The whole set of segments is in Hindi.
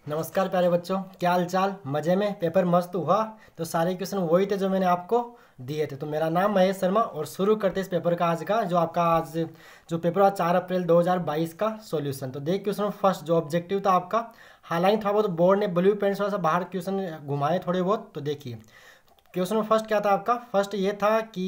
नमस्कार प्यारे बच्चों, क्या हाल चाल। मज़े में? पेपर मस्त हुआ? तो सारे क्वेश्चन वही थे जो मैंने आपको दिए थे। तो मेरा नाम महेश शर्मा और शुरू करते इस पेपर का आज का जो आपका आज जो पेपर हुआ 4 अप्रैल 2022 का सॉल्यूशन। तो देख क्वेश्चन फर्स्ट जो ऑब्जेक्टिव था आपका, हालांकि थोड़ा बहुत बोर्ड ने ब्लू पेन से थोड़ा सा बाहर क्वेश्चन घुमाए थोड़े बहुत। तो देखिए क्वेश्चन में फर्स्ट क्या था आपका। फर्स्ट ये था कि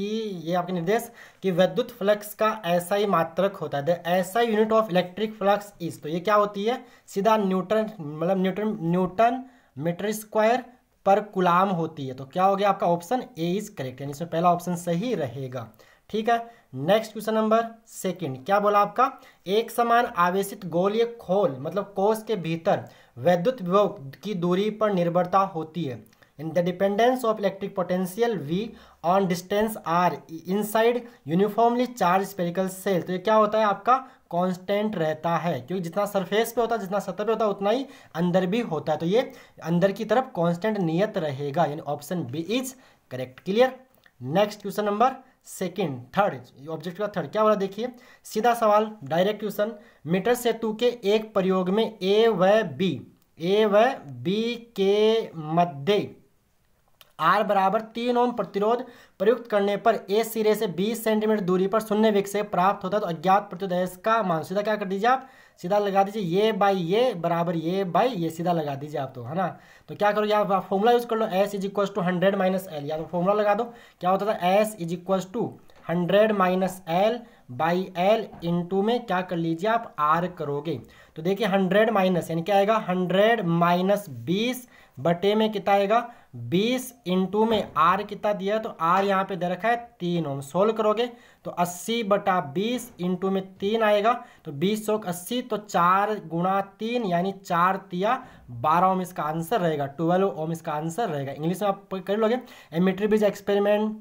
ये आपके निर्देश कि विद्युत फ्लक्स का एसआई मात्रक होता है। The SI unit of electric flux is, तो ये क्या होती है, सीधा न्यूटन मतलब न्यूटन मीटर स्क्वायर पर कुलाम होती है। तो क्या हो गया आपका ऑप्शन ए इज करेक्ट, यानी इसमें पहला ऑप्शन सही रहेगा। ठीक है। नेक्स्ट क्वेश्चन नंबर सेकंड क्या बोला आपका, एक समान आवेशित गोलीय खोल मतलब कोश के भीतर वैद्युत विभव की दूरी पर निर्भरता होती है। In the dependence of electric potential V on distance R inside uniformly charged spherical cell, तो ये क्या होता है आपका कांस्टेंट रहता है, क्योंकि जितना सरफेस पे होता है, जितना सतह पे होता है, उतना ही अंदर भी होता है। तो ये अंदर की तरफ कांस्टेंट नियत रहेगा, यानी option B is correct. Clear. Next question number second third object का थर्ड क्या बोला, देखिए सीधा सवाल डायरेक्ट क्वेश्चन। मीटर सेतु के एक प्रयोग में ए व बी के मध्य आर बराबर 3 ओम प्रतिरोध प्रयुक्त करने पर ए सिरे से 20 सेंटीमीटर दूरी पर शून्य वेग से प्राप्त होता है। तो अज्ञात प्रतिरोध का मान सीधा क्या कर दीजिए आप, सीधा लगा दीजिए ये बाई ये बराबर ये बाई ये, सीधा लगा दीजिए आप। तो है ना, तो क्या करोगे आप फॉर्मूला यूज कर लो, s is equal to 100 minus l, या तो फॉर्मूला लगा दो। क्या होता था, s is equal to 100 minus l by l into में क्या कर लीजिए आप आर करोगे। तो देखिए 100 माइनस यानी क्या आएगा, 100 माइनस 20 बटे में कितना आएगा 20 इंटू में आर कितना दिया है, तो आर यहाँ पे दे रखा है 3 ओम। सोल्व करोगे तो 80 बटा 20 इंटू में 3 आएगा, तो 20 सौ 80, तो 4 गुणा 3 यानी 4 तिया 12 ओम इसका आंसर रहेगा, 12 ओम इसका आंसर रहेगा। इंग्लिश में आप कर लोगे, a metre bridge experiment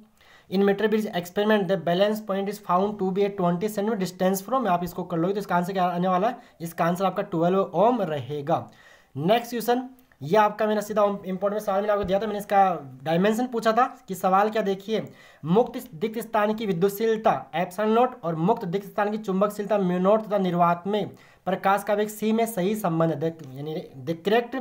in metre bridge experiment the balance point is found to be a 20 centimetre distance from, आप इसको कर लोगे तो इसका आंसर क्या आने वाला है, इसका आंसर आपका 12 ओम रहेगा। नेक्स्ट क्वेश्चन, ये आपका मैंने सीधा इंपॉर्टेंट सवाल मैंने आपको दिया था, मैंने इसका डायमेंशन पूछा था कि सवाल क्या, देखिए मुक्त दिक्ट स्थान की विद्युतशीलता एप्सिलॉन नॉट और मुक्त दिक्ट स्थान की चुंबकशीलता म्यू नॉट तथा निर्वात में प्रकाश का वेग सी में सही संबंध है, यानी the correct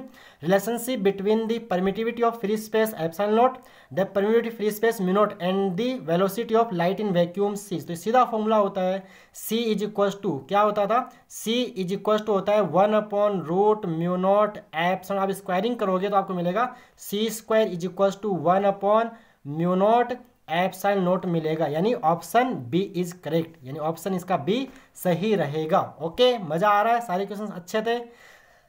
relationship between the permittivity of free space epsilon naught, the permittivity free space mu naught and the velocity of light in vacuum c. तो सीधा फॉर्मूला होता है सी इज इक्वल टू, क्या होता था, सी इज इक्वल टू होता है 1/रूट म्यू नॉट एप्सिलॉन। आप स्क्वायरिंग करोगे तो आपको मिलेगा c square is equal to 1/म्यू नॉट एप्सिलॉन नॉट मिलेगा, यानी ऑप्शन बी इज करेक्ट, यानी ऑप्शन इसका बी सही रहेगा। ओके, मजा आ रहा है, सारे क्वेश्चन अच्छे थे।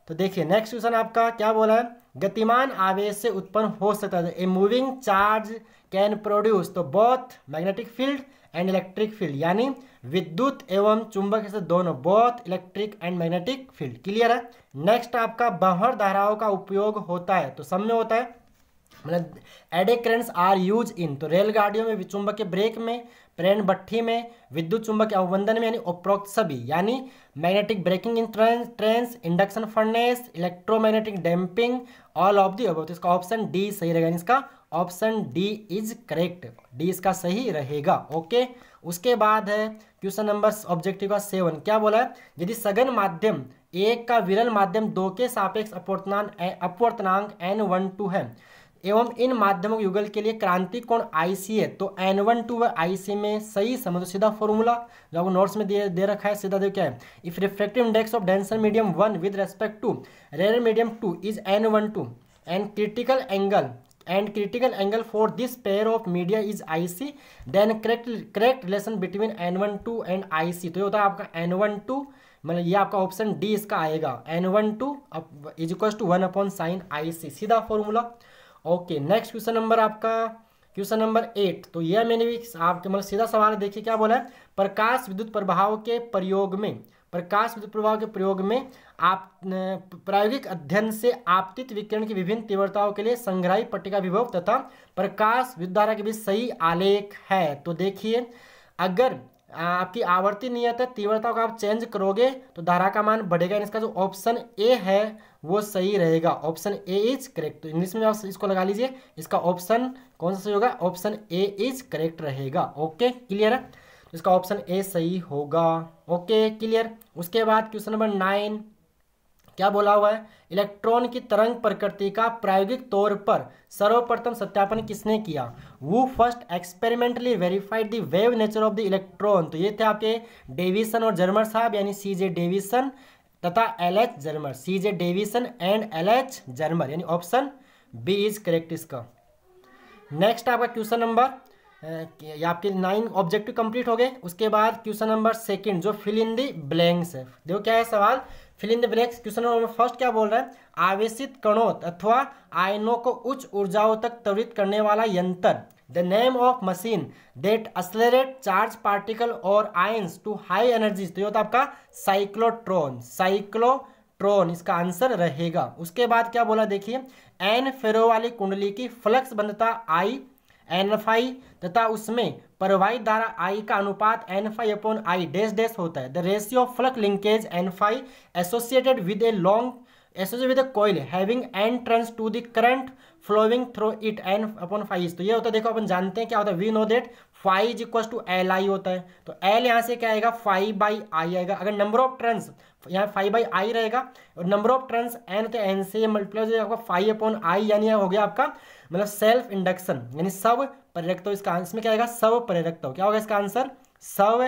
तो देखिए नेक्स्ट क्वेश्चन आपका क्या बोला है, गतिमान आवेश से उत्पन्न हो सकता है, a moving charge can produce, तो both magnetic field and electric field, यानी विद्युत एवं चुंबक से दोनों, both electric and magnetic field. Clear है। नेक्स्ट आपका बहर धाराओं का उपयोग होता है, तो सब में होता है, मतलब एडे करेंट्स आर यूज इन, तो रेलगाड़ियों में, चुंबक के ब्रेक में, प्रेरण भट्ठी में, विद्युत चुंबक अवबंधन में, यानी उपरोक्त सभी, यानी magnetic braking in trains, induction furnace, electromagnetic damping, all of the above. तो इसका ऑप्शन डी सही रहेगा, इसका option D is correct, D इसका सही रहेगा। ओके, उसके बाद है क्वेश्चन नंबर ऑब्जेक्टिव का 7, क्या बोला है, यदि सघन माध्यम 1 का विरल माध्यम 2 के सापेक्ष अपवर्तनांक n12 है एवं इन माध्यमों के युगल के लिए क्रांति कोण IC है, तो n12 व IC में सही समझो, सीधा फॉर्मूला जो आपको नोट्स में दे रखा है, सीधा देखो क्या है, if refractive index of denser medium 1 with respect to rare medium 2 is n12 and critical angle for this pair of media is IC, then correct relation between n12 and IC, तो ये होता है आपका n12, मतलब ये आपका ऑप्शन डी इसका आएगा, n12 is equal to 1/sin IC, सीधा फॉर्मूला। ओके, नेक्स्ट क्वेश्चन नंबर आपका क्वेश्चन नंबर 8, तो यह मैंने भी आपके मतलब सीधा सवाल है, देखिए क्या बोला है, प्रकाश विद्युत प्रभाव के प्रयोग में आप प्रायोगिक अध्ययन से आपतित विकिरण की विभिन्न तीव्रताओं के लिए संग्राही पट्टिका विभव तथा प्रकाश विद्युत धारा के बीच सही आलेख है। तो देखिए अगर आपकी आवर्ती नियत है, तीव्रता को आप चेंज करोगे तो धारा का मान बढ़ेगा, इसका जो ऑप्शन ए है वो सही रहेगा, ऑप्शन ए इज करेक्ट। तो इंग्लिश में आप इसको लगा लीजिए, इसका ऑप्शन कौन सा सही होगा, ऑप्शन ए इज करेक्ट रहेगा। ओके, क्लियर है, तो इसका ऑप्शन ए सही होगा। Okay, clear. उसके बाद क्वेश्चन नंबर 9 क्या बोला हुआ है, इलेक्ट्रॉन की तरंग प्रकृति का प्रायोगिक तौर पर सर्वप्रथम सत्यापन किसने किया, वो first experimentally verified the wave nature of the electron. तो ये थे आपके डेविसन और जर्मर साहब, यानी सीजे डेविसन तथा LH Germer, CJ Davisson and LH Germer, यानी ऑप्शन बी इज करेक्ट इसका। नेक्स्ट आपका क्वेश्चन नंबर, ये आपके 9 ऑब्जेक्टिव कंप्लीट हो गए। उसके बाद क्वेश्चन नंबर सेकंड जो फिल इन द ब्लैंक्स है, देखो क्या है सवाल, fill in the blanks. Question number first क्या बोल रहा है, आवेशित कणों अथवा आयनों को उच्च ऊर्जाओं तक त्वरित करने वाला यंत्र, the name of machine that accelerate charge particle और आयंस टू हाई एनर्जीज। तो ये होता है आपका साइक्लोट्रॉन, साइक्लोट्रॉन इसका आंसर रहेगा। उसके बाद क्या बोला देखिए, एन फेरो वाली कुंडली की फ्लक्स बंधता आई एन फाई तथा उसमें प्रवाहित धारा आई का अनुपात n phi upon I dash dash होता है। The ratio of flux linkage n phi associated with a long associated with a coil having n turns to the current flowing through it n upon phi. तो ये होता है, देखो अपन जानते हैं क्या होता है, we know that phi is equal to L I होता है। तो एल यहाँ से क्या आएगा, फाई बाई आई आएगा। अगर नंबर ऑफ टर्न्स यहाँ फाई बाई आई रहेगा और नंबर ऑफ टर्न्स एन, तो एन से मल्टीप्लाई हो जाएगा फाई अपॉन आई, यानी हो गया आपका मतलब सेल्फ इंडक्शन, यानी सब प्रेरकत्व। इसका इसमें क्या आएगा, सब प्रेरकत्व। क्या होगा इसका आंसर, सब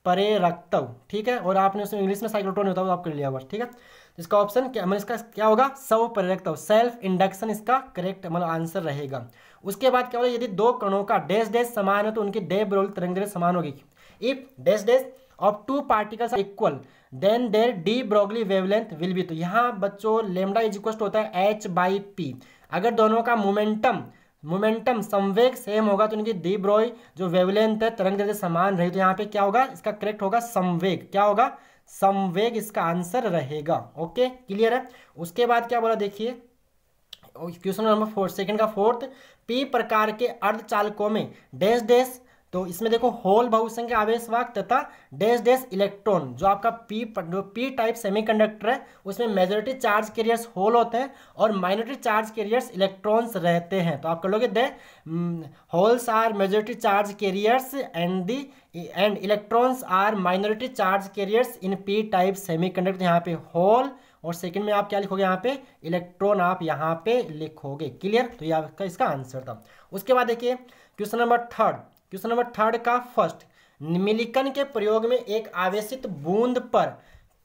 प्रेरकत्व, ठीक है। और आपने उसमें इंग्लिश में साइक्लोट्रॉन होता है तो आप कर लिया बस, ठीक है। इसका ऑप्शन क्या मतलब इसका क्या होगा, सब प्रेरकत्व, सेल्फ इंडक्शन इसका करेक्ट मतलब आंसर रहेगा। उसके बाद क्या होगा, यदि दो कणों का डैश डैश समान है तो उनकी डे ब्रोगली तरंग समान होगी। If dash dash of two particles are equal then their de Broglie wavelength will be. तो यहाँ बच्चों लेमडा इज इक्वल होता है एच बाई पी। अगर दोनों का मोमेंटम संवेग सेम होगा तो इनकी डी ब्रोई जो वेवलेंथ है तरंग दैर्ध्य समान रही। तो यहाँ पे क्या होगा, इसका करेक्ट होगा संवेग। क्या होगा, संवेग इसका आंसर रहेगा। ओके क्लियर है। उसके बाद क्या बोला देखिए, क्वेश्चन नंबर 4 सेकंड का फोर्थ, पी प्रकार के अर्धचालकों में डैश डैश, तो इसमें देखो होल बहुसंख्य आवेशवाहक तथा डैश डैश इलेक्ट्रॉन। जो आपका पी टाइप सेमीकंडक्टर है उसमें मेजॉरिटी चार्ज कैरियर्स होल होते हैं और माइनॉरिटी चार्ज कैरियर्स इलेक्ट्रॉन्स रहते हैं। तो आप कर लोगे the holes are majority charge carriers and electrons are minority charge carriers in P type semiconductor. यहाँ पे होल और सेकंड में आप क्या लिखोगे, यहाँ पे इलेक्ट्रॉन आप यहाँ पे लिखोगे। क्लियर, तो ये आपका इसका आंसर था। उसके बाद देखिए क्वेश्चन नंबर थर्ड का फर्स्ट, मिलिकन के प्रयोग में एक आवेशित बूंद पर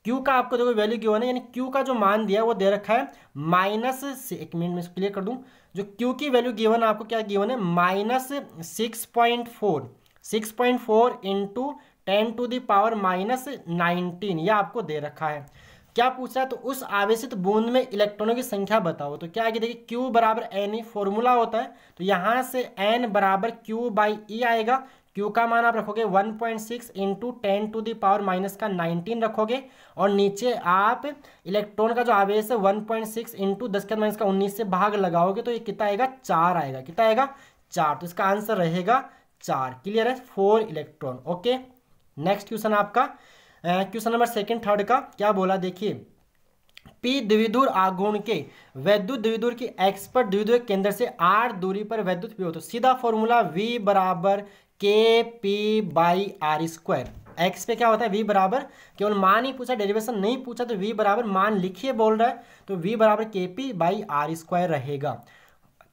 Q का आपको देखो वैल्यू गिवन है, यानी Q का जो मान दिया है वो दे रखा है माइनस, एक मिनट में क्लियर कर दूं, जो Q की वैल्यू गिवन है आपको क्या गिवन है, माइनस 6.4 इंटू 10⁻⁻19 यह आपको दे रखा है। क्या पूछा है, तो उस आवेशित बूंद में इलेक्ट्रॉनों की संख्या बताओ। तो क्या आगे देखिए Q बराबर N फॉर्मूला होता है, तो यहाँ से N बराबर Q बाई E आएगा। Q का मान आप रखोगे 1.6 इंटू 10⁻⁻19 रखोगे और नीचे आप इलेक्ट्रॉन का जो आवेश है 1.6 इंटू 10⁻⁻19 से भाग लगाओगे तो ये कितना आएगा, 4 आएगा। कितना आएगा, 4। तो इसका आंसर रहेगा 4। क्लियर है, 4 इलेक्ट्रॉन। ओके नेक्स्ट क्वेश्चन आपका क्वेश्चन नंबर सेकंड थर्ड का क्या बोला देखिए, पी द्विध्रुव आघूर्ण के वैद्युत द्विध्रुव की एक्स पर द्विध्रुव केंद्र से r दूरी पर वैद्युत विभव। तो सीधा फॉर्मूला V बराबर K P by R square. X पे क्या होता है, V बराबर, केवल मान ही पूछा, डेरिवेशन नहीं पूछा, तो V बराबर मान लिखिए बोल रहा है, तो V बराबर K P by R square रहेगा।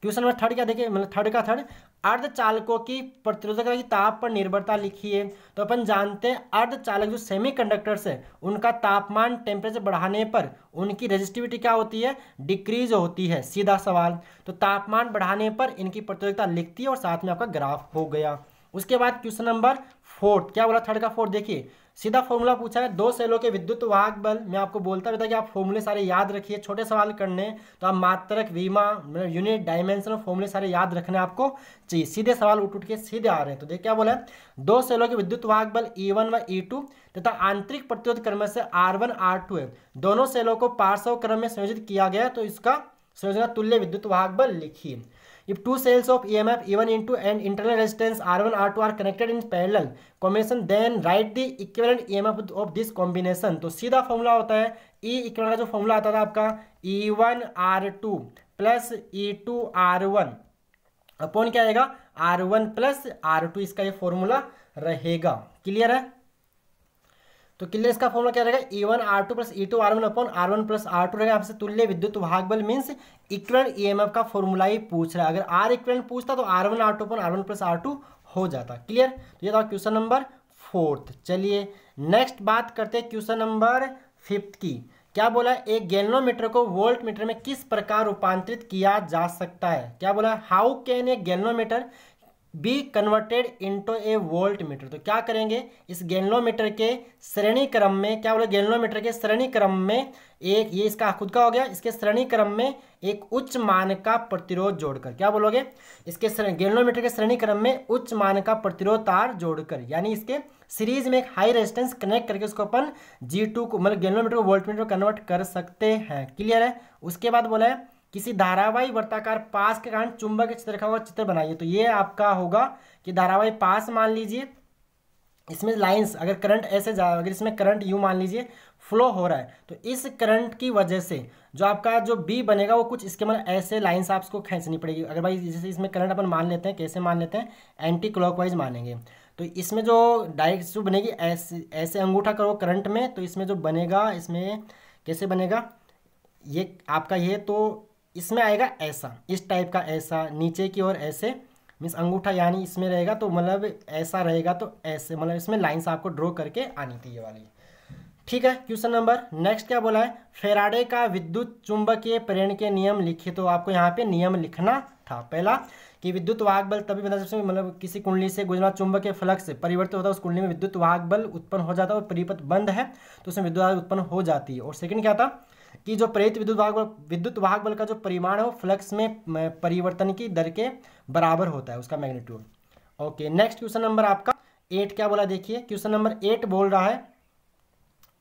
क्वेश्चन नंबर थर्ड क्या देखिए, मतलब थर्ड अर्धचालकों की प्रतिरोधकता की ताप पर निर्भरता लिखिए। तो अपन जानते हैं अर्धचालक जो सेमीकंडक्टर्स है उनका तापमान टेम्परेचर बढ़ाने पर उनकी रेजिस्टिविटी क्या होती है, डिक्रीज होती है। सीधा सवाल, तो तापमान बढ़ाने पर इनकी प्रतिरोधकता लिखती है और साथ में आपका ग्राफ हो गया। उसके बाद क्वेश्चन नंबर फोर्थ क्या बोला, थर्ड का फोर्थ देखिए, सीधा फॉर्मूला पूछा है, दो सेलों के विद्युत वाहक बल। मैं आपको बोलता रहता कि आप फॉर्मूले सारे याद रखिए, छोटे सवाल करने तो आप मात्रक, विमा, यूनिट, डायमेंशन और फॉर्मूले सारे याद रखने आपको चाहिए। सीधे सवाल उठ के सीधे आ रहे हैं। तो देख क्या बोला है, दो सेलों के विद्युत वाहक बल E1 व E2 तथा आंतरिक प्रतिरोध क्रम से R1 R2 है। दोनों सेलों को पार्श्व क्रम में संयोजित किया गया, तो इसका संयोजन तुल्य विद्युत वाहक बल लिखिए। If two cells of EMF E1 into and internal resistance R1 R2 are connected in parallel combination, then write the equivalent EMF of this combination। तो सीधा फॉर्मूला होता है E इक्विवेलेंट का जो फॉर्मूला आता था आपका E1 R2 plus E2 R1 upon क्या आएगा, R1 प्लस R2, इसका ये फॉर्मूला रहेगा। क्लियर है। तो क्लियर, इसका फॉर्मूला क्या रहेगा, E1R2 plus E2R1 upon R1 plus R2 रहेगा। आपसे तुल्य विद्युत वाहक बल मीन्स इक्विवेलेंट ईएमएफ का फॉर्मूला ही पूछ रहा है। अगर R इक्विवेलेंट पूछता तो R1R2 upon R1 plus R2 हो जाता। क्लियर, तो ये था क्वेश्चन नंबर 4। चलिए नेक्स्ट बात करते हैं क्वेश्चन नंबर 5 की। क्या बोला है, एक गैल्वेनोमीटर को वोल्ट मीटर में किस प्रकार रूपांतरित किया जा सकता है। क्या बोला है, how can a galvanometer be converted into A volt meter. तो क्या करेंगे, इस गैल्वेनोमीटर के श्रेणी क्रम में, क्या बोला, गैल्वेनोमीटर के श्रेणी क्रम में एक, ये इसका खुद का हो गया, इसके श्रेणी क्रम में एक उच्च मान का प्रतिरोध जोड़कर, क्या बोलोगे, इसके गैल्वेनोमीटर के श्रेणी क्रम में उच्च मान का प्रतिरोध तार जोड़कर, यानी इसके सीरीज में एक हाई रेजिस्टेंस कनेक्ट करके उसको अपन G2 को, मतलब गैल्वेनोमीटर को वोल्ट मीटर को कन्वर्ट कर सकते हैं। क्लियर है। उसके बाद बोला है किसी धारावाही वर्ताकार पास के कारण चुंबक के चित्र का चित्र बनाइए। तो ये आपका होगा कि धारावाही पास मान लीजिए, इसमें लाइंस अगर करंट ऐसे जा, अगर इसमें करंट यू मान लीजिए फ्लो हो रहा है, तो इस करंट की वजह से जो आपका जो बी बनेगा वो कुछ इसके मतलब ऐसे लाइंस आपको खींचनी पड़ेगी। अगर भाई जैसे इसमें करंट अपन मान लेते हैं, कैसे मान लेते हैं, एंटी क्लॉकवाइज मानेंगे, तो इसमें जो डायरेक्ट जो बनेगी ऐसे ऐसे अंगूठा करो करंट में, तो इसमें जो बनेगा, इसमें कैसे बनेगा, ये आपका ये तो इसमें आएगा ऐसा, इस टाइप का ऐसा, नीचे की ओर ऐसे, मीन्स अंगूठा यानी इसमें रहेगा तो मतलब ऐसा रहेगा, तो ऐसे मतलब इसमें लाइंस आपको ड्रॉ करके आनी थी ये वाली। ठीक है। क्वेश्चन नंबर नेक्स्ट क्या बोला है, फेराडे का विद्युत चुंबकीय प्रेरण के नियम लिखिए। तो आपको यहाँ पे नियम लिखना था। पहला कि विद्युत वाहक बल तभी बनता है जब मतलब किसी कुंडली से गुजरना चुंबकीय फ्लक्स से परिवर्तित होता है, उस कुंडली में विद्युत वाहक बल उत्पन्न हो जाता है और परिपथ बंद है तो उसमें विद्युत वाहक उत्पन्न हो जाती है। और सेकंड क्या था कि जो प्रेरित विद्युत वाहक बल का जो परिमाण है वो फ्लक्स में परिवर्तन की दर के बराबर होता है, उसका magnitude. Okay, next question number आपका 8 क्या बोला, देखिए क्वेश्चन नंबर 8 बोल रहा है,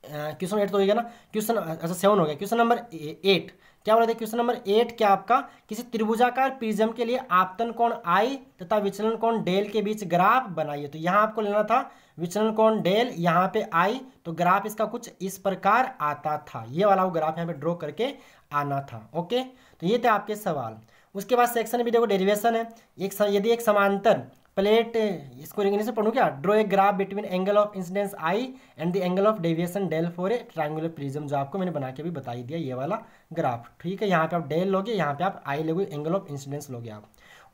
क्वेश्चन 8 तो हो गया ना, क्वेश्चन अच्छा 7 हो गया। क्वेश्चन नंबर 8 क्या बोला था, क्वेश्चन नंबर 8 क्या आपका, किसी त्रिभुजाकार प्रिज्म के लिए आपतन कोण I तथा विचलन कोण डेल के बीच ग्राफ बनाइए। तो यहाँ आपको लेना था विचलन कोण डेल, यहाँ पे I, तो ग्राफ इसका कुछ इस प्रकार आता था, ये वाला वो ग्राफ यहाँ पे ड्रॉ करके आना था। ओके, तो ये थे आपके सवाल। उसके बाद सेक्शन भी देखो, डेरिवेशन है। यदि एक समांतर प्लेट, इसको इंग्लिश में पढ़ूँ क्या, draw a graph between angle of incidence I and the angle of deviation del for a triangular prism, जो आपको मैंने बना के भी बता ही दिया ये वाला ग्राफ। ठीक है, यहाँ पे आप डेल लोगे, यहाँ पे आप I लोगे, एंगल ऑफ इंसिडेंस लोगे आप।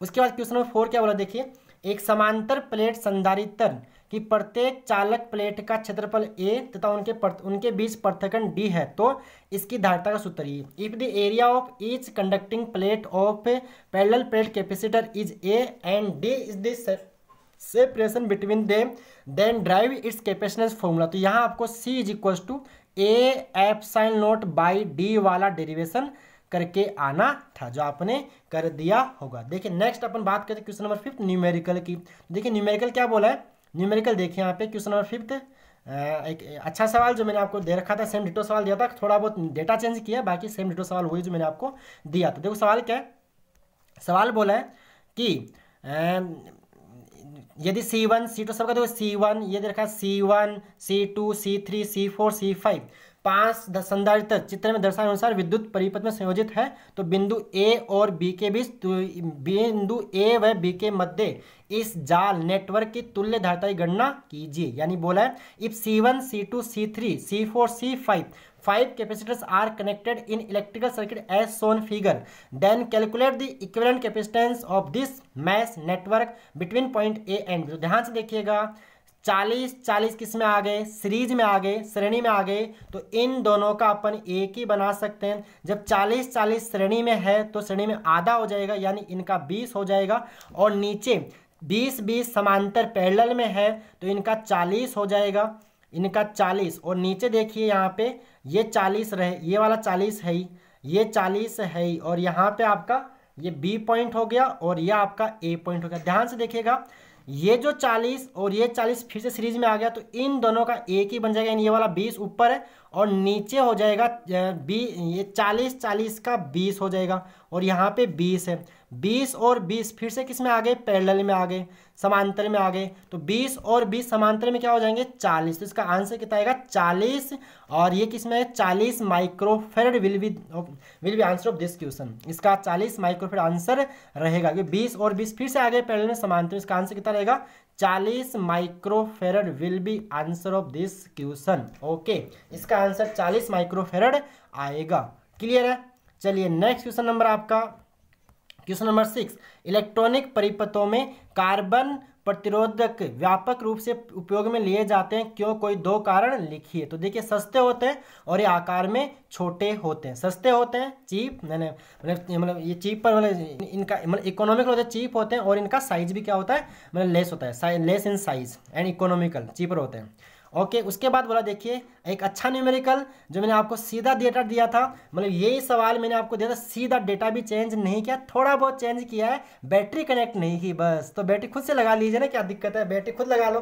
उसके बाद क्वेश्चन नंबर 4 क्या बोला, देखिए एक समांतर प्लेट संधारित्र कि प्रत्येक चालक प्लेट का क्षेत्रफल A तथा उनके बीच पृथक्करण D है, तो इसकी धारिता का सूत्र ये, if the area of each conducting plate of parallel plate capacitor is A and D is the separation between them then derive its capacitance formula. तो यहाँ आपको C is equal to A/0/D वाला डेरिवेशन करके आना था, जो आपने कर दिया होगा। देखिए नेक्स्ट अपन बात करते हैं क्वेश्चन नंबर 5 न्यूमेरिकल की। देखिए न्यूमेरिकल क्या बोला है, न्यूमेरिकल देखिए यहाँ पे क्वेश्चन नंबर 5 एक अच्छा सवाल जो मैंने आपको दे रखा था, सेम डिटो सवाल दिया था, थोड़ा बहुत डेटा चेंज किया, बाकी सेम डिटो सवाल वही जो मैंने आपको दिया था। देखो सवाल क्या है, सवाल बोला है कि यदि C1 C2 सबका देखो C1 ये दे रखा है, C1 C2 C3 C4 C5 5 संधारित्र चित्र में दर्शाए अनुसार विद्युत परिपथ में संयोजित है, तो बिंदु A और B के बीच, तो बिंदु A व B के मध्य इस जाल नेटवर्क की तुल्य धारिता की गणना कीजिए। यानी बोला है if C1 C2 C3 C4 C5 5 capacitors are connected in electrical circuit as shown figure, then calculate the equivalent capacitance of this mesh network between point A and B। तो ध्यान से देखिएगा, 40 किस में आ गए, सीरीज में आ गए, श्रेणी में आ गए, तो इन दोनों का अपन एक ही बना सकते हैं। जब 40 श्रेणी में है तो श्रेणी में आधा हो जाएगा, यानी इनका 20 हो जाएगा, और नीचे 20 समांतर पैरेलल में है तो इनका 40 हो जाएगा, इनका 40। और नीचे देखिए यहाँ पे ये 40 रहे, ये वाला 40 है ही, ये 40 है ही, और यहाँ पे आपका ये B पॉइंट हो गया और ये आपका A पॉइंट हो गया। ध्यान से देखिएगा, ये जो 40 और ये 40 फिर से सीरीज में आ गया, तो इन दोनों का एक ही बन जाएगा। ये वाला 20 ऊपर है और नीचे हो जाएगा ये 40 का 20 हो जाएगा, और यहाँ पे 20 है, 20 और 20 फिर से किस में आ गए, पैरेलल में आ गए, समांतर में आ गए, तो 20 और 20 समांतर में क्या हो जाएंगे, 40। तो इसका आंसर कितना आएगा, 40, और ये किस में है, 40 microfarad will be answer of this question. इसका 40 माइक्रोफेरेड आंसर रहेगा, क्योंकि 20 और 20 फिर से आ गए पैरेलल में समांतर, इसका आंसर कितना रहेगा, 40 microfarad will be answer of this question. Okay, इसका आंसर 40 माइक्रोफेरड आएगा। क्लियर है? चलिए नेक्स्ट क्वेश्चन नंबर आपका क्वेश्चन नंबर 6, इलेक्ट्रॉनिक परिपथों में कार्बन प्रतिरोधक व्यापक रूप से उपयोग में लिए जाते हैं, क्यों? कोई दो कारण लिखिए। तो देखिए, सस्ते होते हैं और ये आकार में छोटे होते हैं। सस्ते होते हैं, चीप, मतलब ये चीप पर मतलब इनका मतलब इकोनॉमिकल होते हैं, चीप होते हैं, और इनका साइज भी क्या होता है, मतलब लेस होता है, less in size and economical, cheaper होते हैं। ओके, उसके बाद बोला देखिए एक अच्छा न्यूमेरिकल जो मैंने आपको सीधा डेटा दिया था, मतलब यही सवाल मैंने आपको दिया था, सीधा डेटा भी चेंज नहीं किया, थोड़ा बहुत चेंज किया है, बैटरी कनेक्ट नहीं की बस। तो बैटरी खुद से लगा लीजिए ना, क्या दिक्कत है, बैटरी खुद लगा लो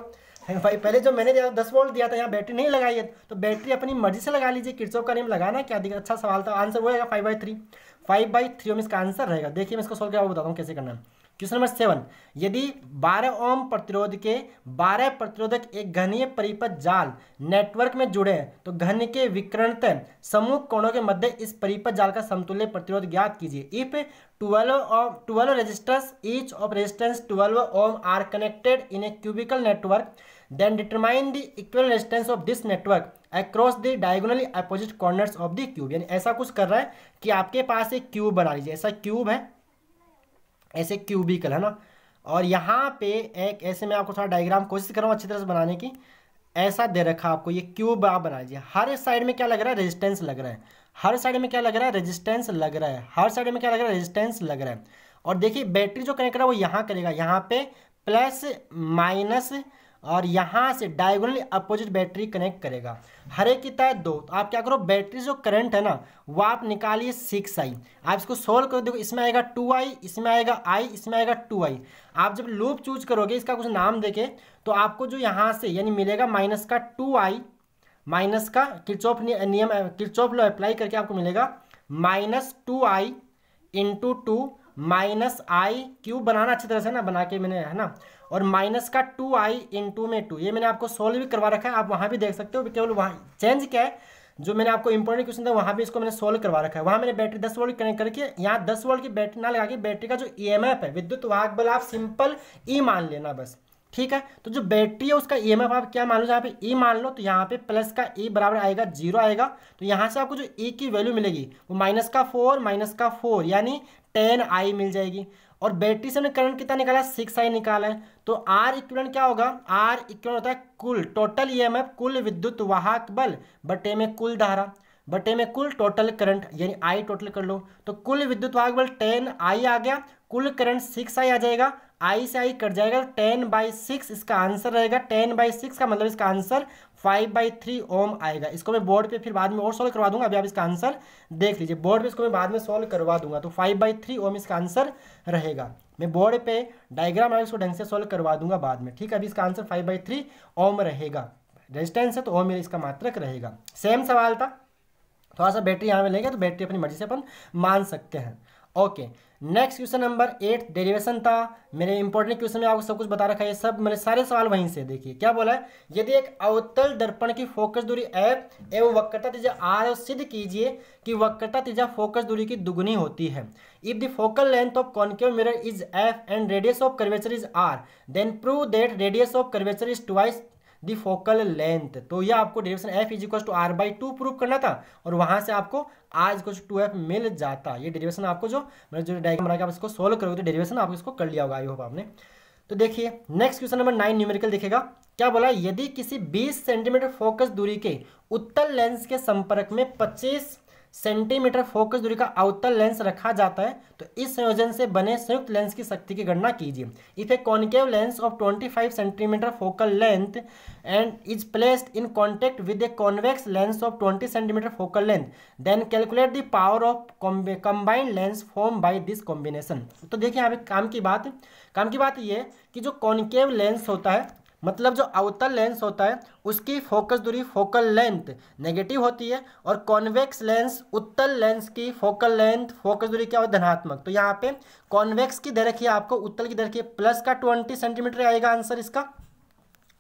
भाई। पहले जो मैंने 10 वोल्ट दिया था, यहाँ बैटरी नहीं लगाई है, तो बैटरी अपनी मर्जी से लगा लीजिए, किरचॉफ का नियम लगाना, क्या दिक्कत। अच्छा सवाल था, आंसर वो रहेगा 5/3, 5/3 में इसका आंसर रहेगा। देखिए मैं इसको सोल्व करके बताता हूँ कैसे करना है। क्वेश्चन नंबर 7, यदि 12 ओम प्रतिरोध के 12 प्रतिरोधक एक घनीय परिपथ जाल नेटवर्क में जुड़े हैं, तो घन के विकर्णतः समूह कोणों के मध्य इस परिपथ जाल का समतुल्य प्रतिरोध ज्ञात कीजिए। If 12 resistors each of resistance 12 ohm are connected in a cubical network, then determine the equivalent resistance of this network across the diagonally opposite corners of the cube। यानी ऐसा कुछ कर रहा है कि आपके पास एक क्यूब बना लीजिए, ऐसा क्यूब है, ऐसे क्यूबिकल है ना, और यहाँ पे एक ऐसे मैं आपको थोड़ा डायग्राम कोशिश कर रहा हूँ अच्छी तरह से बनाने की। ऐसा दे रखा आपको, ये क्यूब आप बना लीजिए, हर साइड में क्या लग रहा है, रेजिस्टेंस लग रहा है, हर साइड में क्या लग रहा है, रेजिस्टेंस लग रहा है, हर साइड में क्या लग रहा है, रेजिस्टेंस लग रहा है। और देखिए बैटरी जो कनेक्ट करा वो यहाँ करेगा, यहाँ पे प्लस माइनस, और यहाँ से डायगोनली अपोजिट बैटरी कनेक्ट करेगा, हर एक की तय 2। तो आप क्या करो, बैटरी जो करंट है ना वो आप निकालिए 6i। आप इसको सोल्व करो, देखो इसमें आएगा 2i, इसमें आएगा i, इसमें आएगा 2i। आप जब लूप चूज करोगे, इसका कुछ नाम देके, तो आपको जो यहाँ से यानी मिलेगा माइनस का 2i, माइनस का किरचॉफ नियम, किरचॉफ लॉ अप्लाई करके आपको मिलेगा -2i इंटू 2 माइनस आई क्यूब, बनाना अच्छी तरह से ना, बना के मैंने, है ना, और माइनस का 2i इंटू में 2। ये मैंने आपको सोल्व भी करवा रखा है, आप वहाँ भी देख सकते हो। केवल वहाँ चेंज क्या है, जो मैंने आपको इंपॉर्टेंट क्वेश्चन था वहाँ भी इसको मैंने सोल्व करवा रखा है। वहाँ मैंने बैटरी 10 वोल्ट कनेक्ट करके, यहाँ 10 वोल्ट की बैटरी ना लगा के, बैटरी का जो ईएमएफ है, विद्युत वाहक बल, आप सिंपल ई मान लेना बस, ठीक है। तो जो बैटरी है उसका ईएमएफ आप क्या मान लो, यहाँ पे ई मान लो, तो यहाँ पे प्लस का ई बराबर आएगा 0 आएगा। तो यहाँ से आपको जो ई की वैल्यू मिलेगी वो -4 यानी 10i मिल जाएगी। और बैटरी से हमने करंट कितना निकाला, 6i निकाला है। तो आर इक्विवेलेंट क्या होगा, आर इक्विवेलेंट होता है कुल टोटल ईएमएफ, कुल विद्युत वाहक बल बटे में कुल धारा बटे में कुल टोटल करंट, यानी आई टोटल कर लो। तो कुल विद्युत वाहक बल 10i आ गया, कुल करंट 6i आ जाएगा, आई से आई कट जाएगा, 10/6 इसका आंसर रहेगा। 10/6 का मतलब इसका आंसर 5/3 ओम आएगा। इसको मैं बोर्ड पे फिर बाद में और सोल्व करवा दूंगा, अभी आप इसका आंसर देख लीजिए, बोर्ड पे इसको मैं बाद में सोल्व करवा दूंगा। तो 5/3 ओम इसका आंसर रहेगा। मैं बोर्ड पे डायग्राम है इसको ढंग से सोल्व करवा दूंगा बाद में, ठीक है। अभी इसका आंसर 5/3 ओम रहेगा, रेजिस्टेंस है तो ओम इसका मात्रक रहेगा। सेम सवाल था, थोड़ा सा बैटरी यहाँ में लेंगे तो बैटरी अपनी मर्जी से अपन मान सकते हैं। Okay, next question number 8 derivation था। मेरे इंपॉर्टेंट क्वेश्चन में आपको सब कुछ बता रखा है, सब मेरे सारे सवाल वहीं से। देखिए क्या बोला है, यदि एक अवतल दर्पण की फोकस दूरी f एवं वक्रता त्रिज्या r, और सिद्ध कीजिए कि वक्रता त्रिज्या फोकस दूरी की दुगुनी होती है। If the focal length of concave mirror is f and radius of curvature is r, then prove that radius of curvature is twice the focal length. तो यह आपको डेरिवेशन f = r/2 प्रूव करना था, और वहां से आपको r = 2f मिल जाता। ये डेरिवेशन आपको जो डायग्राम बना के आप इसको सोल्व करोगे तो डेरिवेशन आपको इसको कर लिया होगा, आई होप आपने। तो देखिए नेक्स्ट क्वेश्चन नंबर 9 न्यूमेरिकल दिखेगा। क्या बोला, यदि किसी 20 सेंटीमीटर फोकस दूरी के उत्तल लेंस के संपर्क में 25 सेंटीमीटर फोकस दूरी का अवतल लेंस रखा जाता है, तो इस संयोजन से बने संयुक्त लेंस की शक्ति की गणना कीजिए। If a concave lens of 25 centimetre focal length and is placed in contact with a convex lens of 20 centimetre focal length, then calculate the power of combined lens form by this combination. तो देखिए यहाँ पे काम की बात ये है कि जो कॉन्केव लेंस होता है, मतलब जो अवतल लेंस होता है, उसकी फोकस दूरी फोकल लेंथ नेगेटिव होती है, और कॉन्वेक्स लेंस उत्तल लेंस की फोकल लेंथ फोकस दूरी क्या हो, धनात्मक। तो यहाँ पे कॉन्वेक्स की दे रखी है आपको, उत्तल की दे रखी है प्लस का 20 सेंटीमीटर आएगा आंसर इसका,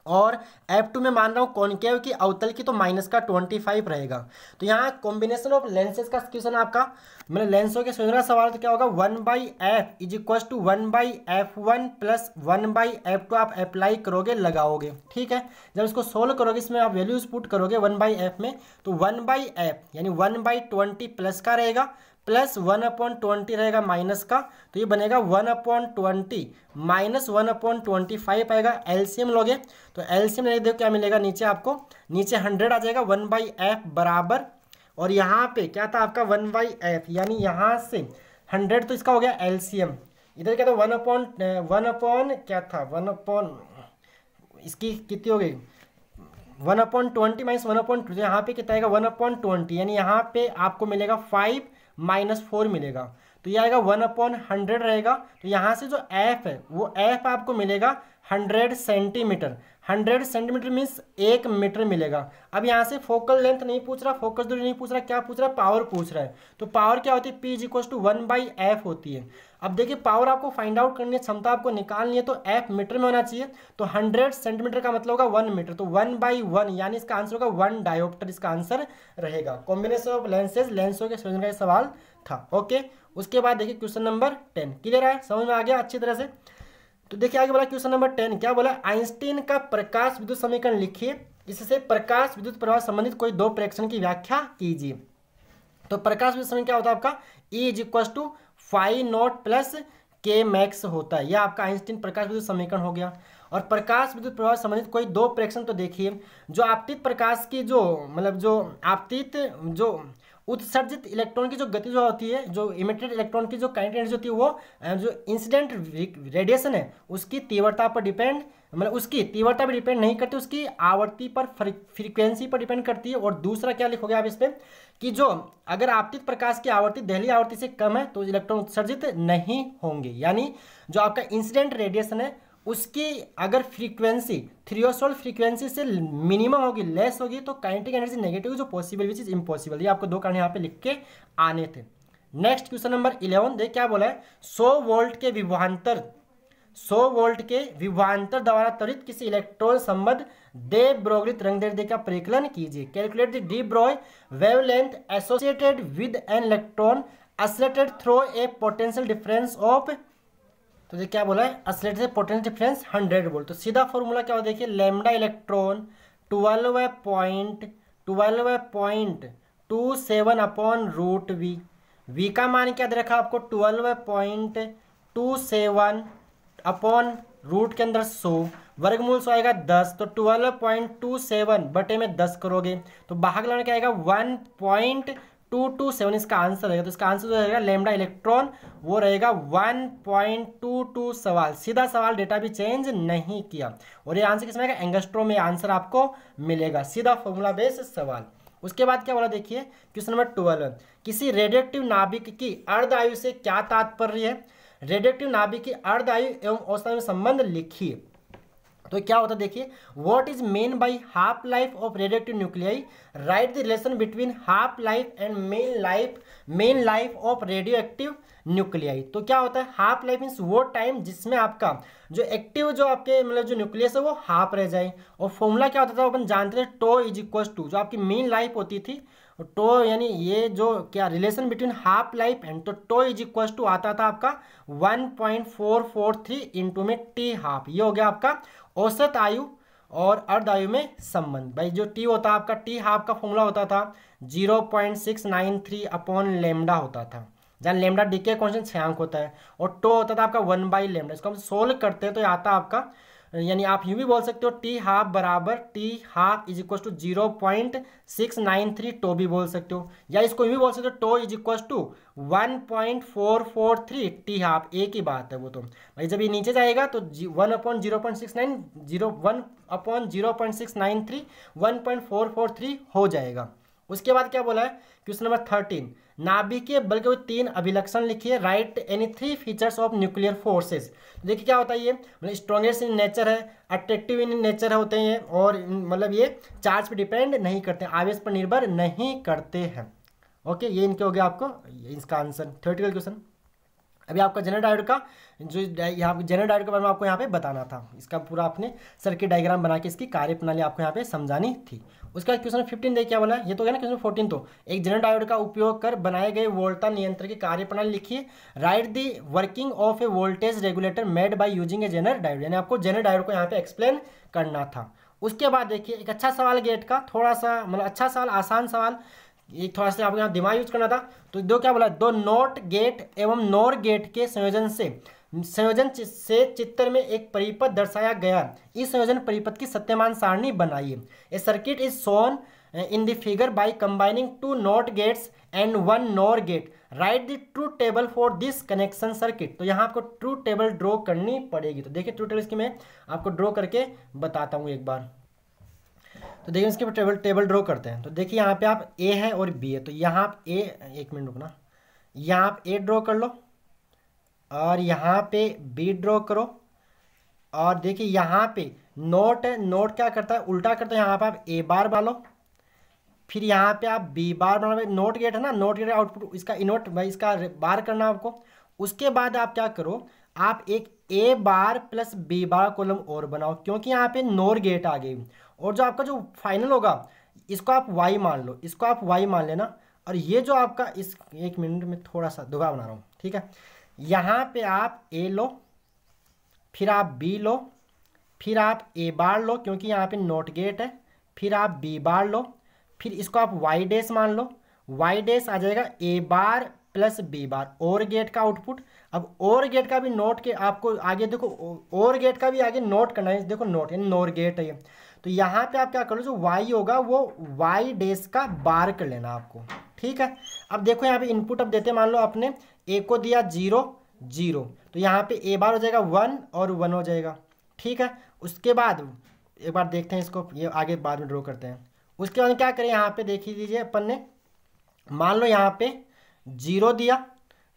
और F2 में मान रहा हूँ कॉनकेव की, अवतल की, तो माइनस का 25 रहेगा। तो यहाँ कॉम्बिनेशन ऑफ लेंसेज का क्वेश्चन आपका, मतलब लेंसों के सोचने का सवाल तो क्या होगा, 1/f is equal to 1/f1 plus 1/f2 आप अप्लाई करोगे, लगाओगे, ठीक है। जब इसको सोल्व करोगे, इसमें आप वैल्यूज पुट करोगे 1/f में, तो 1/f यानी 1/20 प्लस का रहेगा, प्लस 1/20 रहेगा माइनस का, तो ये बनेगा 1/20 माइनस 1/25 आएगा। एलसीएम लोगे तो एलसीएम ले देखो क्या मिलेगा, नीचे आपको, नीचे 100 आ जाएगा, 1/f बराबर, और यहाँ पे क्या था आपका 1/f, यानी यहाँ से 100 तो इसका हो गया एलसीएम, इधर क्या था 1/1 क्या था 1/, इसकी कितनी हो गई 1/20 माइनस 1/2, यहाँ पे कितना आएगा 1/20, यानी यहाँ पे आपको मिलेगा 5 माइनस 4 मिलेगा, तो ये आएगा 1/100 रहेगा। तो यहाँ से जो एफ है वो एफ आपको मिलेगा 100 सेंटीमीटर, 100 सेंटीमीटर मीन्स 1 मीटर मिलेगा। अब यहाँ से फोकल लेंथ नहीं पूछ रहा, फोकस दूरी नहीं पूछ रहा, क्या पूछ रहा है, पावर पूछ रहा है। तो पावर क्या होती है, P is equal to 1/f होती है। अब देखिए पावर आपको फाइंड आउट करनी है, क्षमता आपको निकालनी है, तो f मीटर में होना चाहिए, तो 100 सेंटीमीटर का मतलब होगा 1 मीटर, तो 1/1 यानी इसका आंसर होगा 1 डायोप्टर, इसका आंसर रहेगा। कॉम्बिनेशन ऑफ लेंसेज, लेंसों के संयोजन का सवाल था। ओके, उसके बाद देखिए क्वेश्चन नंबर 10, क्लियर है, समझ में आ गया अच्छी तरह से। तो देखिए आगे बोला क्वेश्चन नंबर 10 क्या बोला, आइंस्टीन का प्रकाश विद्युत समीकरण लिखिए, इससे प्रकाश विद्युत प्रवाह संबंधित कोई दो प्रेक्षण की व्याख्या कीजिए। तो प्रकाश विद्युत समीकरण क्या होता है आपका, E is equal to phi naught plus K max होता है, यह आपका आइंस्टीन प्रकाश विद्युत समीकरण हो गया। और प्रकाश विद्युत प्रवाह संबंधित कोई दो प्रेक्षण, तो देखिए जो आपतित प्रकाश की जो मतलब जो आपतित जो उत्सर्जित इलेक्ट्रॉन की जो गति जो होती है, जो इमिटेड इलेक्ट्रॉन की जो काइनेटिक एनर्जी होती है, वो जो इंसिडेंट रेडिएशन है उसकी तीव्रता पर डिपेंड, मतलब उसकी तीव्रता पर डिपेंड नहीं करती, उसकी आवर्ती पर, फ्रीक्वेंसी पर डिपेंड करती है। और दूसरा क्या लिखोगे आप इस पर कि जो अगर आपतित प्रकाश की आवृत्ति दहलीय आवृत्ति से कम है तो इलेक्ट्रॉन उत्सर्जित नहीं होंगे, यानी जो आपका इंसिडेंट रेडिएशन है उसकी अगर फ्रीक्वेंसी थ्रेशोल्ड फ्रीक्वेंसी से मिनिमम होगी, लेस होगी, तो काइनेटिक एनर्जी नेगेटिव जो पॉसिबल विच इज इम्पॉसिबल। ये आपको दो कारण यहाँ पे लिख के आने थे। नेक्स्ट क्वेश्चन नंबर 11 देख क्या बोला है, 100 वोल्ट के विभवांतर, 100 वोल्ट के विभवांतर द्वारा त्वरित किसी इलेक्ट्रॉन संबद्ध दे ब्रोगली तरंगदैर्ध्य का परिकलन कीजिए। Calculate the D Broglie wavelength associated with an electron accelerated through a potential difference of, तो ये क्या बोला है, एक्सेलरेटेड से पोटेंशियल डिफरेंस 100 वोल्ट। तो सीधा फॉर्मूला क्या होता है, देखिए lambda electron 12.27 upon root V, V का मान क्या दे रखा आपको 12.27 अपॉन रूट के अंदर 100, वर्गमूल 100 आएगा 10, तो 12.27 बटे में 10 करोगे तो बाहर लाने क्या आएगा 1.227, इसका आंसर रहेगा। तो इसका आंसर जो रहेगा लैम्डा इलेक्ट्रॉन वो रहेगा 1.22 सवाल, सीधा सवाल, डेटा भी चेंज नहीं किया। और ये आंसर किसमें आएगा, एंगस्ट्रॉम में आंसर आपको मिलेगा, सीधा फॉर्मूला बेस्ड सवाल। उसके बाद क्या बोला देखिए क्वेश्चन नंबर 12, किसी रेडियोएक्टिव नाभिक की अर्ध आयु से क्या तात्पर्य है, रेडियोएक्टिव नाभिक की अर्ध आयु एवं औसत आयु में संबंध लिखिए। तो क्या होता है देखिए, what is main by half life of radioactive nuclei, right the relation between half life and main life of radioactive nuclei. तो क्या होता है, हाफ लाइफ मीन्स वो टाइम जिसमें आपका जो एक्टिव जो आपके मतलब जो न्यूक्लियस है वो हाफ रह जाए। और फॉर्मूला क्या होता था अपन जानते थे, टो इज इक्वल टू जो आपकी मेन लाइफ होती थी, टो यानी ये जो क्या relation between half life and, तो टो इज इक्वल टू आता था आपका 1.443 इंटू में टी हाफ, ये हो गया आपका औसत आयु और अर्ध आयु में संबंध। भाई जो टी होता है आपका, टी हाफ का फॉर्मूला होता था 0.693 अपॉन लेमडा होता था, जहाँ लेमडा डीके कांस्टेंट 6 अंक होता है, और टो होता था आपका 1 लेमडा। इसको हम सोल्व करते हैं तो ये आता आपका, यानी आप यूँ भी बोल सकते हो टी हाफ बराबर T half is equal to 0.693 tau भी बोल सकते हो, या इसको यूँ भी बोल सकते हो tau is equal to 1.443 T half, एक ही बात है वो। तो भाई जब ये नीचे जाएगा तो 1/0.69 1/0.693 1.443 हो जाएगा। उसके बाद क्या बोला है क्वेश्चन नंबर 13, नाभिकीय बल के 3 अभिलक्षण लिखिए, right any 3 features of nuclear forces. देखिए क्या होता है ये, मतलब स्ट्रॉन्गेस्ट इन नेचर है, अट्रैक्टिव इन नेचर होते हैं, और मतलब ये चार्ज पर डिपेंड नहीं करते हैं, आवेश पर निर्भर नहीं करते हैं। ओके, ये इनके हो गया आपको इसका आंसर, थ्योरेटिकल क्वेश्चन। अभी आपका जनरल डायोड का जो यहाँ जनरल डायोड के बारे में आपको यहाँ पे बताना था, इसका पूरा आपने सर्किट डायग्राम बना के इसकी कार्यप्रणाली आपको यहाँ पे समझानी थी। उसका बाद क्वेश्चन 15 देखिए क्या बोला, ये तो है ना क्वेश्चन 14। तो एक जनरल डायोड का उपयोग कर बनाए गए वोल्टा नियंत्रण की कार्यप्रणाली लिखिए। Right the working of A voltage regulator made by using a general diode, यानी आपको जनरल डायोड को यहाँ पे एक्सप्लेन करना था। उसके बाद देखिए एक अच्छा सवाल गेट का, थोड़ा सा मतलब अच्छा सवाल, आसान सवाल, एक थोड़ा सा आपको यहाँ दिमाग यूज करना था। तो दो क्या बोला, दो नॉट गेट एवं नोर गेट के संयोजन से चित्र में एक परिपथ दर्शाया गया। इस संयोजन परिपथ की सत्यमान सारणी बनाइए। A circuit is shown in the figure by combining 2 NOT gates and 1 NOR gate. Write the truth table for this connection circuit. तो यहाँ आपको ट्रूथ टेबल ड्रॉ करनी पड़ेगी। तो देखिए ट्रूथ टेबल इसकी मैं आपको ड्रॉ करके बताता हूँ एक बार। तो देखिए इसके टेबल ड्रॉ करते हैं। तो देखिए यहाँ पे आप ए है और बी है, तो यहाँ आप ए, एक मिनट रुकना, यहाँ आप ए ड्रॉ कर लो और यहाँ पे बी ड्रॉ करो। और देखिए यहाँ पे नोट है, नोट क्या करता है, उल्टा करता है, यहाँ पे आप ए बार बना लो, फिर यहाँ पे आप बी बार बना लो। नोट गेट है ना, नोट गेट आउटपुट इसका इनोट भाई इसका बार करना आपको। उसके बाद आप क्या करो, आप एक ए बार प्लस बी बार कॉलम और बनाओ, क्योंकि यहाँ पे नोर गेट आ गई। और जो आपका जो फाइनल होगा इसको आप वाई मान लो, इसको आप वाई मान लेना। और ये जो आपका इस, एक मिनट में थोड़ा सा दोबारा बना रहा हूँ, ठीक है। यहाँ पे आप ए लो, फिर आप बी लो, फिर आप ए बार लो क्योंकि यहाँ पे नोट गेट है, फिर आप बी बार लो, फिर इसको आप वाई डैश मान लो। वाई डैश आ जाएगा ए बार प्लस बी बार, और गेट का आउटपुट। अब और गेट का भी नोट के आपको आगे देखो, और गेट का भी आगे नोट करना है, देखो नोट यानी नोर गेट है ये। तो यहाँ पे आप क्या करो, जो वाई होगा वो वाई डैश का बार कर लेना आपको, ठीक है। अब देखो यहाँ पे इनपुट अब देते, मान लो आपने ए को दिया 0 0, तो यहाँ पे ए बार हो जाएगा 1 और 1 हो जाएगा, ठीक है। उसके बाद एक बार देखते हैं इसको, ये आगे बाद में ड्रॉ करते हैं। उसके बाद क्या करें, यहाँ पे देख लीजिए अपन ने मान लो यहाँ पे 0 दिया,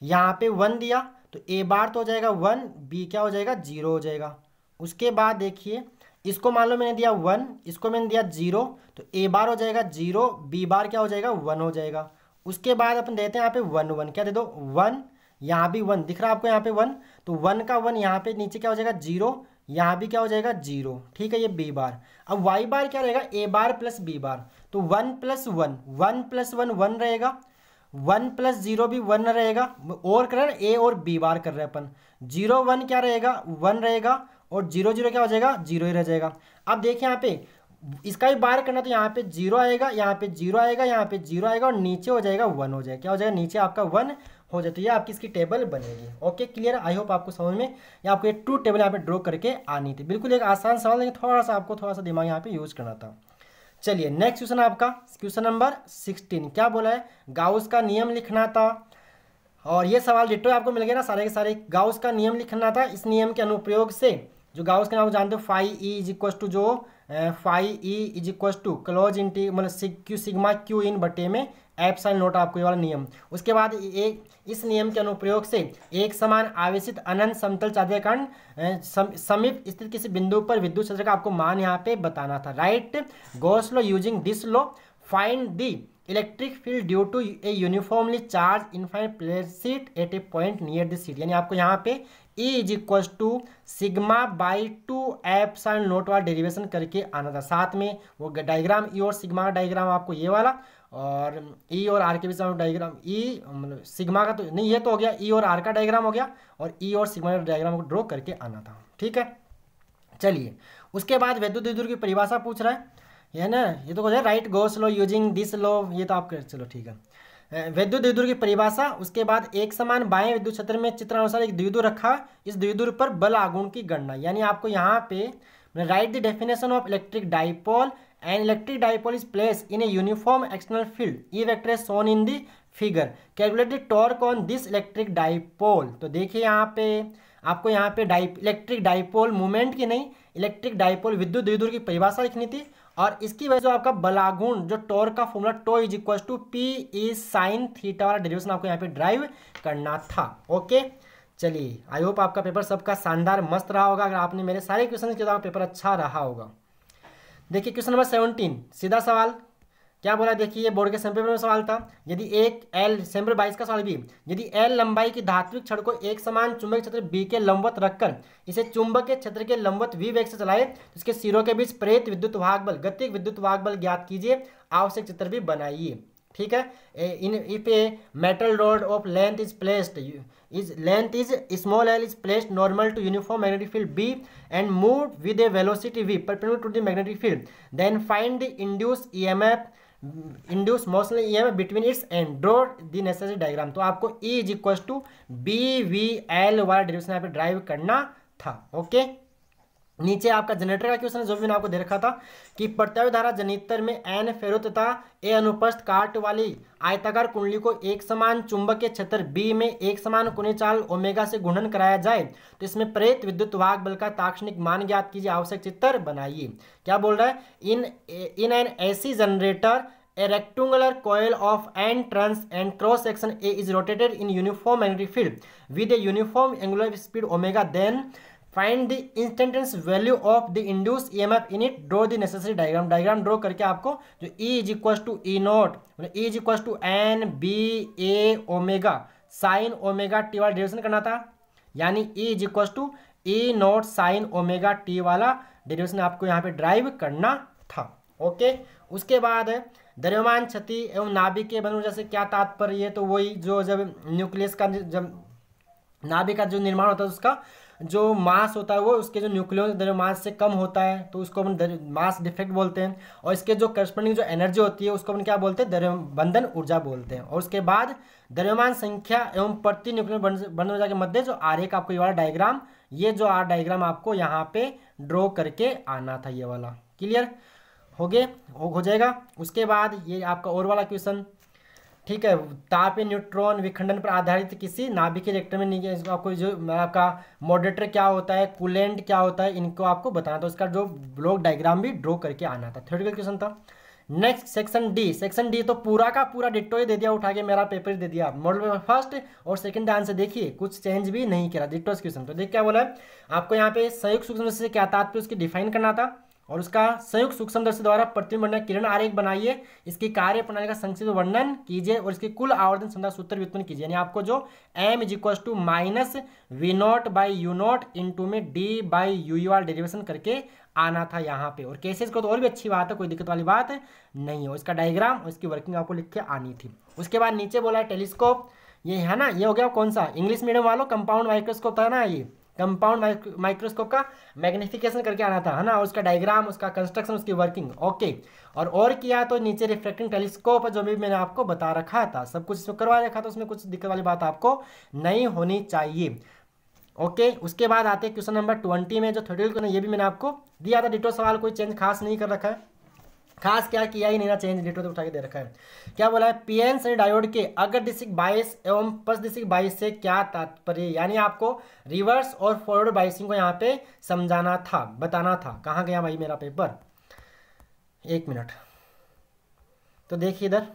यहाँ पे 1 दिया, तो ए बार तो हो जाएगा 1, बी क्या हो जाएगा 0 हो जाएगा। उसके बाद देखिए इसको मान लो मैंने दिया 1, इसको मैंने दिया 0, तो ए बार हो जाएगा 0, बी बार क्या हो जाएगा 1 हो जाएगा। उसके बाद अपन देते हैं यहाँ पे 1 1, क्या दे दो 1, यहाँ भी 1 दिख रहा है आपको, यहाँ पे 1, तो 1 का 1 यहाँ पे नीचे क्या हो जाएगा 0, यहाँ भी क्या हो जाएगा 0, ठीक है। ये बी बार। अब वाई बार क्या रहेगा, ए बार प्लस बी बार, तो 1 प्लस 1, 1 प्लस 1 1 रहेगा, 1 प्लस 0 भी 1 रहेगा, और कर रहे हैं ए और बी बार कर रहे हैं अपन। 0 1 क्या रहेगा 1 रहेगा, और 0 0 क्या हो जाएगा 0 ही रह जाएगा। अब देखिए यहाँ पे इसका भी बार करना, तो यहाँ पे 0 आएगा, यहाँ पे 0 आएगा, यहाँ पे 0 आएगा, और नीचे हो जाएगा 1 हो जाएगा, क्या हो जाएगा नीचे आपका 1 हो जाए। तो ये आपकी इसकी टेबल बनेगी। ओके क्लियर, आई होप आपको समझ में, या आपको ये ट्रू टेबल यहाँ पे ड्रॉ करके आनी थी। बिल्कुल एक आसान सवाल, लेकिन थोड़ा सा आपको थोड़ा सा दिमाग यहाँ पे यूज करना था। चलिए नेक्स्ट क्वेश्चन आपका क्वेश्चन नंबर 16 क्या बोला है, गाउस का नियम लिखना था। और ये सवाल डिट्टो आपको मिल गया ना सारे के सारे, गाउस का नियम लिखना था। इस नियम के अनुप्रयोग से जो गाउस का नाम जानते हो, phi E is equal to, जो phi E is equal to close integral मतलब सिग्मा क्यू इन बटे में एप्सिलॉन नोट, आपको ये वाला नियम। उसके बाद एक इस नियम के अनुप्रयोग से एक समान आवेशित अनंत समतल चार्ज कण समीप स्थित किसी बिंदु पर विद्युत क्षेत्र का आपको मान यहाँ पे बताना था। Write Gauss law using this law find the electric field due to a uniformly charge infinite plate at a point near the sheet. यानी आपको यहाँ पे E is equal to sigma by 2 epsilon naught वाला डेरिवेशन करके आना था। साथ में वो डायग्राम ई और सिग्मा का डायग्राम आपको ये वाला, और ई और आर के बीच में डायग्राम, ई मतलब सिग्मा का तो नहीं, ये तो हो गया ई और आर का डायग्राम हो गया, और ई और सिग्मा का डायग्राम को ड्रॉ करके आना था, ठीक है। चलिए उसके बाद वैद्युत द्विध्रुव की परिभाषा पूछ रहा है ना, ये तो right Gauss law using this law, ये तो आप चलो ठीक है। वैद्युत द्विध्रुव की परिभाषा, उसके बाद एक समान बाएं विद्युत क्षेत्र में चित्रानुसार एक द्विध्रुव रखा, इस द्विध्रुव पर बल आघूर्ण की गणना। यानी आपको यहाँ पे right the definition of electric dipole and electric dipole is place in a uniform external field, E vector is shown in the figure, calculate the torque on this electric dipole. तो देखिए यहाँ पे आपको यहाँ पे इलेक्ट्रिक डाइपोल मूवमेंट की नहीं, इलेक्ट्रिक डाइपोल विद्युत द्विध्रुव की परिभाषा लिखनी थी। और इसकी वजह से आपका बलागुण जो टॉर्क का formula tau is equal to P E sine theta वाला डेरिवेशन आपको यहाँ पे ड्राइव करना था। ओके चलिए आई होप आपका पेपर सबका शानदार मस्त रहा होगा। अगर आपने मेरे सारे क्वेश्चन किया तो पेपर अच्छा रहा होगा। देखिए क्वेश्चन नंबर 17 सीधा सवाल, क्या बोला देखिए, ये बोर्ड के सैंपल पेपर में सवाल था। यदि एक एल सैंपल 22 का सवाल भी, यदि एल लंबाई की धात्विक छड़ को एक समान चुंबकीय क्षेत्र बी के लंबवत रखकर इसे चुंबकीय क्षेत्र के लंबवत वी वेग से चलाए तो इसके सिरों के बीच प्रेरित विद्युत वाहक बल, गतिज विद्युत वाहक बल ज्ञात कीजिए, आवश्यक चित्र भी बनाइए। ठीक है। In if a metal rod of length is placed is small l is placed normal to uniform magnetic field B and moved with a velocity v perpendicular to the magnetic field, then find the induced motion EMF between its and draw the necessary diagram। तो आपको E is equal to BVL वाला डेरिवेशन यहाँ पे ड्राइव करना था। ओके, नीचे आपका जनरेटर का क्वेश्चन जो भी मैंने आपको दे रखा था कि प्रत्यावर्ती धारा जनित्र में एन फेरो तथा ए अनुप्रस्थ काट वाली आयताकार कुंडली को एक समान चुंबकीय क्षेत्र बी में एक समान कोणीय चाल ओमेगा से गुणन कराया जाए तो इसमें प्रेरित विद्युत वाहक बल का ताक्षणिक मान ज्ञात कीजिए, आवश्यक चित्र बनाइए। क्या बोल रहा है, in an AC generator a rectangular coil of n turns and cross section A is rotated in uniform magnetic field with a uniform angular speed omega, then find the instantaneous value of the induced EMF in it, draw the necessary diagram। Diagram draw करके आपको जो E is equal to E naught, E is equal to N B A omega sine omega T वाला डेरिवेशन करना था, यानी E is equal to E naught sine omega T वाला डेरिवेशन आपको यहाँ पे ड्राइव करना था। ओके, उसके बाद है द्रव्यमान क्षति एवं नाभिक के बंधन ऊर्जा से क्या तात्पर्य है, तो वही जो जब न्यूक्लियस का जब नाभिक का जो निर्माण होता है उसका जो मास होता है वो उसके जो न्यूक्लियस द्रव्यमान से कम होता है तो उसको अपन मास डिफेक्ट बोलते हैं, और इसके जो करस्पॉन्डिंग जो एनर्जी होती है उसको अपन क्या बोलते हैं, द्रव्य बंधन ऊर्जा बोलते हैं। और उसके बाद द्रव्यमान संख्या एवं प्रति न्यूक्लियर बंधन ऊर्जा के मध्य जो आरेख आपको ये वाला डायग्राम, ये जो डायग्राम आपको यहाँ पे ड्रॉ करके आना था, ये वाला क्लियर हो जाएगा। उसके बाद ये आपका और वाला क्वेश्चन, ठीक है, तापीय न्यूट्रॉन विखंडन पर आधारित किसी नाभिकीय रिएक्टर में आपको जो आपका मॉडरेटर क्या होता है, कूलेंट क्या होता है, इनको आपको बताना था, उसका जो ब्लॉक डायग्राम भी ड्रॉ करके आना था। थ्योरेटिकल क्वेश्चन था। नेक्स्ट सेक्शन डी तो पूरा का पूरा डिट्टो ही दे दिया, उठा के मेरा पेपर दे दिया। मॉडल पेपर फर्स्ट और सेकंड आंसर देखिए, कुछ चेंज भी नहीं किया, डिट्टो क्वेश्चन। तो देख क्या बोला है आपको यहाँ पे, संयुक्त सूक्ष्मदर्शी से क्या तात्पर्य उसकी डिफाइन करना था, और उसका संयुक्त सूक्ष्मदर्शी द्वारा प्रतिबिंब किरण आरेख बनाइए, इसकी कार्य प्रणाली का संक्षिप्त वर्णन कीजिए और इसकी कुल आवर्धन क्षमता सूत्र व्युत्पन्न कीजिए। यानी आपको जो m is equal to minus V naught by U naught into में डी बाई यू वाला डेरिवेशन करके आना था यहाँ पे। और केसेस को तो और भी अच्छी बात है, कोई दिक्कत वाली बात नहीं है। इसका डायग्राम और इसकी वर्किंग आपको लिख के आनी थी। उसके बाद नीचे बोला है टेलीस्कोप, ये है ना, ये हो गया कौन सा, इंग्लिश मीडियम वालों कंपाउंड माइक्रोस्कोप था ना, ये कंपाउंड माइक्रोस्कोप का मैग्निफिकेशन करके आना था, है ना, उसका डायग्राम, उसका कंस्ट्रक्शन, उसकी वर्किंग। ओके, और किया तो नीचे रिफ्रैक्टिंग टेलीस्कोप जो भी मैंने आपको बता रखा था, सब कुछ इसमें करवा रखा था, उसमें कुछ दिक्कत वाली बात आपको नहीं होनी चाहिए। ओके, उसके बाद आते हैं क्वेश्चन नंबर 20 में जो थ्योरेटिकल, ये भी मैंने आपको दिया था डिटो सवाल, कोई चेंज खास नहीं कर रखा है, खास क्या किया ही नहीं ना, चेंज डिटो तो उठा के दे रखा है। क्या बोला है, पीएन श्रेणी डायोड के अग्रदिशिक बायस एवं पश्चदिशिक बायस से क्या तात्पर्य, यानी आपको रिवर्स और फॉरवर्ड बायसिंग को यहाँ पे समझाना था, बताना था। कहाँ गया भाई मेरा पेपर, एक मिनट, तो देखिए इधर।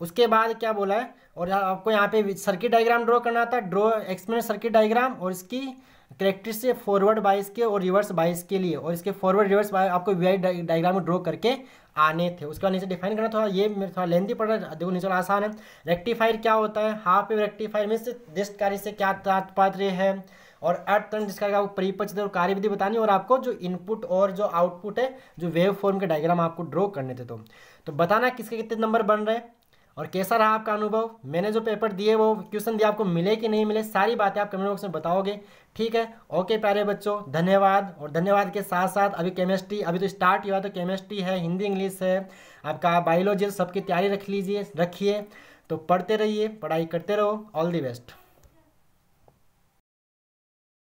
उसके बाद क्या बोला है, और आपको यहाँ पे सर्किट डायग्राम ड्रॉ करना था, ड्रॉ एक्सपेरिमेंट सर्किट डायग्राम और इसकी कैरेक्टरिस्टिक फॉरवर्ड बाइस के और रिवर्स बाइस के लिए, और इसके फॉरवर्ड रिवर्स आपको वीआई डायग्राम में ड्रॉ करके आने थे। उसके बाद नीचे डिफाइन करना था, ये थोड़ा लेंथी पड़ रहा है, देखो नीचे आसान है। रेक्टिफायर क्या होता है, हाफ वेव रेक्टिफायर में से डिस्क से क्या तात्पर्य है, और अर्थ तरंग जिसका आपको परिपक्वता और कार्यविधि बतानी, और आपको जो इनपुट और जो आउटपुट है जो वेव फॉर्म के डायग्राम आपको ड्रॉ करने थे। तो बताना किसके कितने नंबर बन रहे हैं और कैसा रहा आपका अनुभव। मैंने जो पेपर दिए वो क्वेश्चन दिए आपको मिले कि नहीं मिले, सारी बातें आप कमेंट बॉक्स में बताओगे, ठीक है। ओके प्यारे बच्चों, धन्यवाद। और धन्यवाद के साथ साथ अभी केमिस्ट्री अभी तो स्टार्ट हुआ, तो केमिस्ट्री है, हिंदी इंग्लिश है, आपका बायोलॉजी, सबकी तैयारी रखिए, तो पढ़ते रहिए, पढ़ाई करते रहो। All the best.